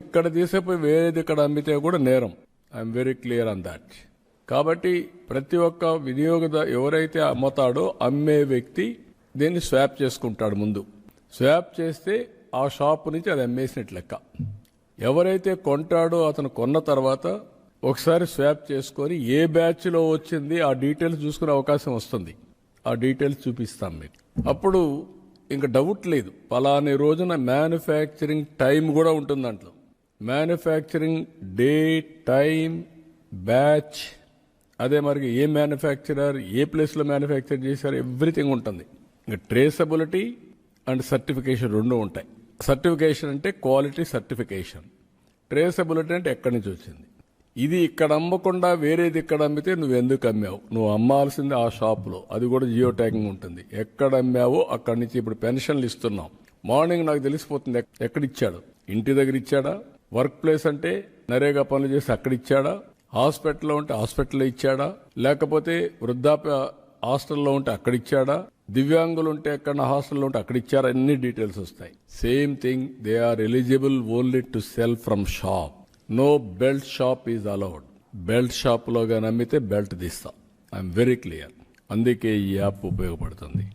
ఇక్కడ తీసేపోయి వేరేది ఇక్కడ అమ్మితే కూడా నేరం. I'm very clear on that. కాబట్టి ప్రతి ఒక్క వినియోగదారు ఎవరైతే అమ్ముతాడో అమ్మే వ్యక్తి దీన్ని స్వాప్ చేసుకుంటాడు. ముందు స్వాప్ చేస్తే ఆ షాప్ నుంచి అది అమ్మేసినట్లు లెక్క. ఎవరైతే కొంటాడో అతను కొన్న తర్వాత ఒకసారి స్వాప్ చేసుకొని ఏ బ్యాచ్లో వచ్చింది ఆ డీటెయిల్స్ చూసుకునే అవకాశం వస్తుంది. ఆ డీటెయిల్స్ చూపిస్తాం మీకు. అప్పుడు ఇంకా డౌట్ లేదు. పలాని రోజున మ్యానుఫ్యాక్చరింగ్ టైం కూడా ఉంటుంది దాంట్లో. మ్యానుఫ్యాక్చరింగ్ డే, టైం, బ్యాచ్, అదే మరి ఏ మ్యానుఫ్యాక్చరర్, ఏ ప్లేస్లో మ్యానుఫ్యాక్చర్ చేశారు, ఎవ్రీథింగ్ ఉంటుంది. ఇంకా ట్రేసబిలిటీ అండ్ సర్టిఫికేషన్ రెండు ఉంటాయి. సర్టిఫికేషన్ అంటే క్వాలిటీ సర్టిఫికేషన్, ట్రేసబిలిటీ అంటే ఎక్కడి నుంచి వచ్చింది. ఇది ఇక్కడ అమ్మకుండా వేరేది ఇక్కడ అమ్మితే నువ్వు ఎందుకు అమ్మావు, నువ్వు అమ్మాల్సింది ఆ షాప్లో, అది కూడా జియో ట్యాగింగ్ ఉంటుంది. ఎక్కడ అమ్మావో అక్కడి నుంచి. ఇప్పుడు పెన్షన్లు ఇస్తున్నాం, మార్నింగ్ నాకు తెలిసిపోతుంది ఎక్కడిచ్చాడు. ఇంటి దగ్గర ఇచ్చాడా, వర్క్ ప్లేస్ అంటే నరేగా పనులు చేసి అక్కడ ఇచ్చాడా, హాస్పిటల్లో ఉంటే హాస్పిటల్లో ఇచ్చాడా, లేకపోతే వృద్ధాప్య హాస్టల్లో ఉంటే అక్కడ ఇచ్చాడా, దివ్యాంగులు ఉంటే ఎక్కడ హాస్టల్లో ఉంటే అక్కడ ఇచ్చారా, అన్ని డీటెయిల్స్ వస్తాయి. Same thing, they are eligible only to sell from shop. No belt shop is allowed. Belt shop లో గాని అమ్మితే బెల్ట్ తీస్తాం. I'm very clear. అందుకే ఈ యాప్ ఉపయోగపడుతుంది.